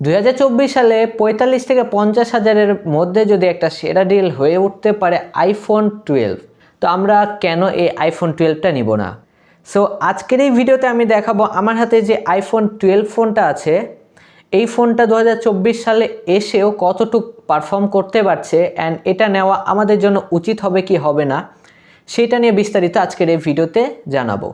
2024 সালে 45 থেকে 50 হাজারের মধ্যে যদি একটা সেরা ডিল হয়ে উঠতে পারে আইফোন 12, তো আমরা কেন এই আইফোন 12টা নিব না। সো আজকের এই ভিডিওতে আমি দেখাবো আমার হাতে যে আইফোন 12 ফোনটা আছে, এই ফোনটা 2024 সালে এসেও কতটুকু পারফর্ম করতে পারছে অ্যান্ড এটা নেওয়া আমাদের জন্য উচিত হবে কি হবে না, সেটা নিয়ে বিস্তারিত আজকের এই ভিডিওতে জানাবো।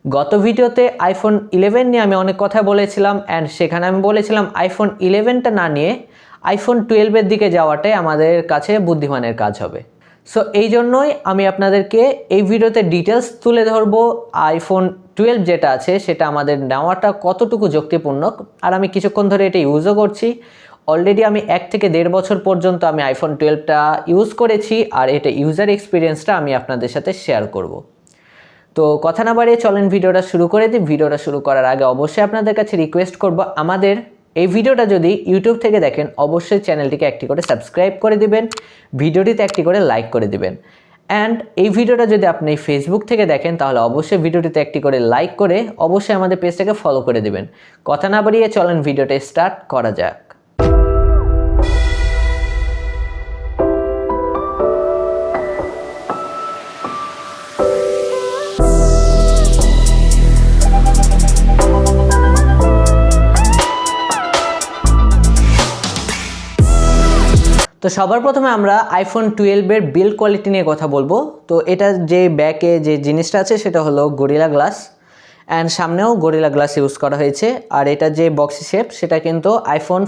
গত ভিডিওতে আইফোন 11 নিয়ে আমি অনেক কথা বলেছিলাম অ্যান্ড সেখানে আমি বলেছিলাম আইফোন 11টা না নিয়ে আইফোন 12-এর দিকে যাওয়াটাই আমাদের কাছে বুদ্ধিমানের কাজ হবে। সো এই জন্যই আমি আপনাদেরকে এই ভিডিওতে ডিটেলস তুলে ধরবো আইফোন 12 যেটা আছে সেটা আমাদের নেওয়াটা কতটুকু যুক্তিপূর্ণ। আর আমি কিছুক্ষণ ধরে এটা ইউজও করছি, অলরেডি আমি 1 থেকে 1.5 বছর পর্যন্ত আমি আইফোন 12টা ইউজ করেছি আর এটা ইউজার এক্সপিরিয়েন্সটা আমি আপনাদের সাথে শেয়ার করব। তো কথা না বাড়িয়ে চলেন ভিডিওটা শুরু করে দিই। ভিডিওটা শুরু করার আগে অবশ্যই আপনাদের কাছে রিকোয়েস্ট করব, আমাদের এই ভিডিওটা যদি ইউটিউব থেকে দেখেন অবশ্যই চ্যানেলটিকে একটি করে সাবস্ক্রাইব করে দিবেন, ভিডিওটিতে একটি করে লাইক করে দিবেন। অ্যান্ড এই ভিডিওটা যদি আপনি ফেসবুক থেকে দেখেন তাহলে অবশ্যই ভিডিওটিতে একটি করে লাইক করে অবশ্যই আমাদের পেজটাকে ফলো করে দিবেন। কথা না বাড়িয়ে চলেন ভিডিওটা স্টার্ট করা যাক। তো সবার প্রথমে আমরা আইফোন 12-এর বিল্ড কোয়ালিটি নিয়ে কথা বলবো। তো এটা যে ব্যাকে যে জিনিসটা আছে সেটা হলো গরিলা গ্লাস অ্যান্ড সামনেও গরিলা গ্লাস ইউজ করা হয়েছে। আর এটা যে বক্সি শেপ সেটা কিন্তু আইফোন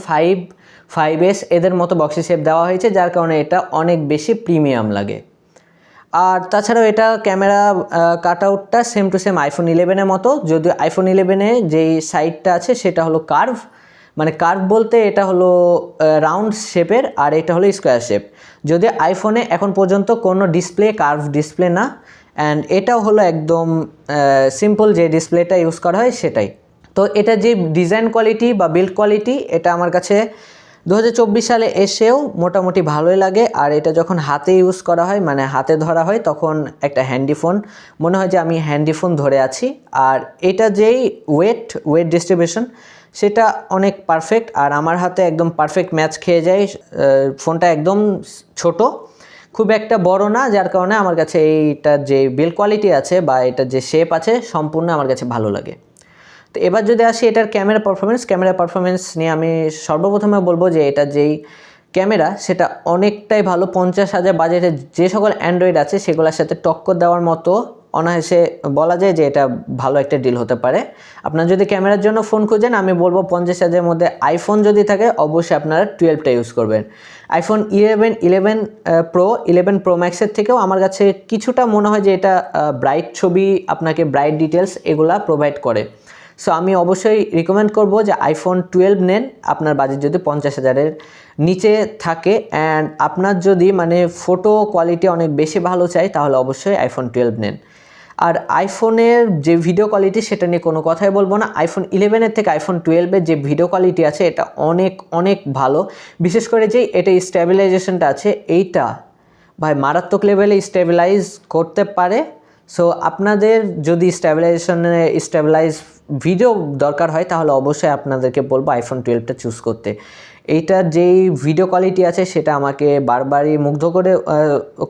5s এদের মতো বক্সি শেপ দেওয়া হয়েছে, যার কারণে এটা অনেক বেশি প্রিমিয়াম লাগে। আর তাছাড়াও এটা ক্যামেরা কাট আউটটা সেম টু সেম আইফোন 11-এর মতো, যদিও আইফোন 11-এ যেই সাইডটা আছে সেটা হলো কার্ভ, মানে কার্ভ বলতে এটা হলো রাউন্ড শেপের আর এটা হলো স্কোয়ার শেপ। যদি আইফোনে এখন পর্যন্ত কোনো ডিসপ্লে কার্ভ ডিসপ্লে না, অ্যান্ড এটাও হলো একদম সিম্পল যে ডিসপ্লেটা ইউজ করা হয় সেটাই। তো এটা যে ডিজাইন কোয়ালিটি বা বিল্ড কোয়ালিটি এটা আমার কাছে 2024 সালে এসেও মোটামুটি ভালোই লাগে। আর এটা যখন হাতে ইউজ করা হয়, মানে হাতে ধরা হয়, তখন একটা হ্যান্ডি ফোন মনে হয় যে আমি হ্যান্ডি ফোন ধরে আছি। আর এটা যেই ওয়েট ডিস্ট্রিবিউশন সেটা অনেক পারফেক্ট, আর আমার হাতে একদম পারফেক্ট ম্যাচ খেয়ে যায়। ফোনটা একদম ছোট, খুব একটা বড় না, যার কারণে আমার কাছে এইটার যে বিল্ড কোয়ালিটি আছে বা এটার যে শেপ আছে সম্পূর্ণ আমার কাছে ভালো লাগে। তো এবার যদি আসি এটার ক্যামেরা পারফরমেন্স নিয়ে আমি সর্বপ্রথমে বলবো যে এটা যেই ক্যামেরা সেটা অনেকটাই ভালো। 50,000 বাজেটে যে সকল অ্যান্ড্রয়েড আছে সেগুলোর সাথে টক্কর দেওয়ার মতো অনায়াসে বলা যায় যে এটা ভালো একটা ডিল হতে পারে। আপনারা যদি ক্যামেরার জন্য ফোন খুঁজেন আমি বলবো 50,000-এর মধ্যে আইফোন যদি থাকে অবশ্যই আপনারা 12টা ইউজ করবেন। আইফোন 11 প্রো 11 প্রো ম্যাক্সের থেকেও আমার কাছে কিছুটা মনে হয় যে এটা ব্রাইট ছবি, আপনাকে ব্রাইট ডিটেলস এগুলা প্রোভাইড করে। সো আমি অবশ্যই রিকমেন্ড করব যে আইফোন 12 নেন আপনার বাজেট যদি 50,000-এর নিচে থাকে, অ্যান্ড আপনার যদি মানে ফটো কোয়ালিটি অনেক বেশি ভালো চাই তাহলে অবশ্যই আইফোন 12 নেন। আর আইফোনের যে ভিডিও কোয়ালিটি সেটা নিয়ে কোনো কথাই বলবো না। আইফোন 11-এর থেকে আইফোন 12-এর যে ভিডিও কোয়ালিটি আছে এটা অনেক অনেক ভালো। বিশেষ করে যে এটা স্টেবিলাইজেশনটা আছে এইটা ভাই মারাত্মক লেভেলে স্টেবিলাইজ করতে পারে। সো আপনাদের যদি স্টেবিলাইজ ভিডিও দরকার হয় তাহলে অবশ্যই আপনাদেরকে বলবো আইফোন 12টা চুজ করতে। এইটার যেই ভিডিও কোয়ালিটি আছে সেটা আমাকে বারবারই মুগ্ধ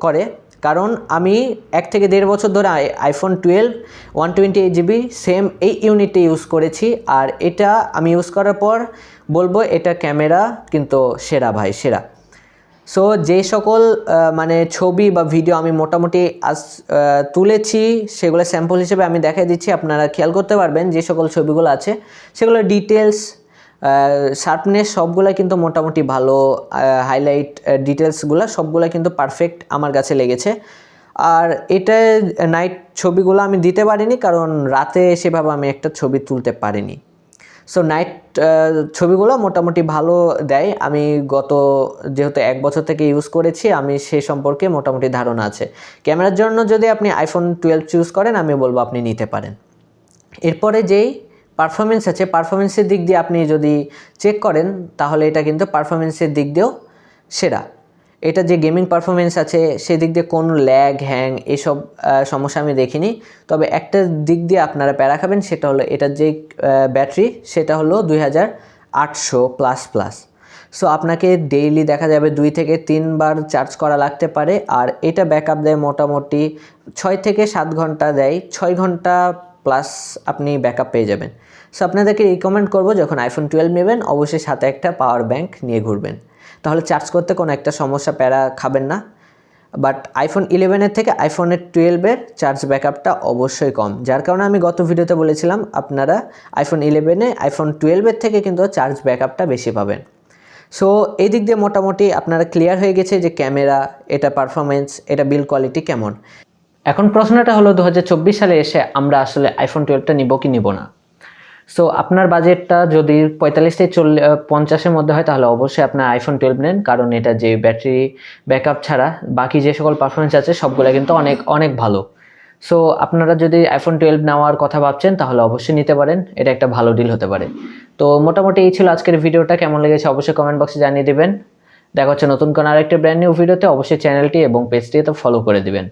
করে, কারণ আমি 1 থেকে 1.5 বছর ধরে আইফোন 12 128GB সেম এই ইউনিটে ইউজ করেছি। আর এটা আমি ইউজ করার পর বলবো এটা ক্যামেরা কিন্তু সেরা ভাই, সেরা। সো যে সকল মানে ছবি বা ভিডিও আমি মোটামুটি তুলেছি সেগুলো স্যাম্পল হিসেবে আমি দেখাই দিচ্ছি, আপনারা খেয়াল করতে পারবেন যে সকল ছবিগুলো আছে সেগুলো ডিটেলস শার্পনেস সবগুলো কিন্তু মোটামুটি ভালো, হাইলাইট ডিটেলসগুলো সবগুলো কিন্তু পারফেক্ট আমার কাছে লেগেছে। আর এটা নাইট ছবিগুলো আমি দিতে পারিনি কারণ রাতে সেভাবে আমি একটা ছবি তুলতে পারিনি। সো নাইট ছবিগুলো মোটামুটি ভালো দেয়। আমি যেহেতু 1 বছর থেকে ইউজ করেছি আমি সে সম্পর্কে মোটামুটি ধারণা আছে। ক্যামেরার জন্য যদি আপনি আইফোন 12 চুজ করেন আমি বলবো আপনি নিতে পারেন। এরপরে যেই পারফরমেন্স আছে, পারফরমেন্সের দিক দিয়ে আপনি যদি চেক করেন তাহলে এটা কিন্তু পারফরমেন্সের দিক দিয়েও সেরা। এটা যে গেমিং পারফরমেন্স আছে সেদিক দিয়ে কোনো ল্যাগ হ্যাং এসব সমস্যা আমি দেখিনি। তবে একটা দিক দিয়ে আপনারা প্যারা খাবেন, সেটা হলো এটার যে ব্যাটারি সেটা হলো 2000 800 প্লাস প্লাস। সো আপনাকে ডেইলি দেখা যাবে 2 থেকে 3 বার চার্জ করা লাগতে পারে। আর এটা ব্যাকআপ দেয় মোটামুটি 6 থেকে 7 ঘন্টা দেয়, 6 ঘন্টা প্লাস আপনি ব্যাকআপ পেয়ে যাবেন। সো আপনাদেরকে রিকমেন্ড করব যখন আইফোন 12 নেবেন অবশ্যই সাথে একটা পাওয়ার ব্যাংক নিয়ে ঘুরবেন, তাহলে চার্জ করতে কোনো একটা সমস্যা প্যারা খাবেন না। বাট আইফোন 11-এর থেকে আইফোনের 12-এর চার্জ ব্যাকআপটা অবশ্যই কম, যার কারণে আমি গত ভিডিওতে বলেছিলাম আপনারা আইফোন 11-এ আইফোন 12-এর থেকে কিন্তু চার্জ ব্যাকআপটা বেশি পাবেন। সো এই দিক দিয়ে মোটামুটি আপনারা ক্লিয়ার হয়ে গেছে যে ক্যামেরা, এটা পারফরমেন্স, এটা বিল্ড কোয়ালিটি কেমন। এখন প্রশ্নটা হলো 2024 সালে এসে আমরা আসলে আইফোন 12টা নিব কি নিব না। সো আপনার বাজেটটা যদি 45 থেকে 50-এর মধ্যে হয় তাহলে অবশ্যই আপনার আইফোন 12 নেন, কারণ এটা যে ব্যাটারি ব্যাকআপ ছাড়া বাকি যে সকল পারফরমেন্স আছে সবগুলো কিন্তু অনেক অনেক ভালো। সো আপনারা যদি আইফোন 12 নেওয়ার কথা ভাবছেন তাহলে অবশ্যই নিতে পারেন, এটা একটা ভালো ডিল হতে পারে। তো মোটামুটি এই ছিল আজকের ভিডিওটা, কেমন লেগেছে অবশ্যই কমেন্ট বক্সে জানিয়ে দেবেন। দেখা হচ্ছে নতুন কোনো আরেকটা ব্র্যান্ড নিউ ভিডিওতে, অবশ্যই চ্যানেলটি এবং পেজটি তো ফলো করে দিবেন।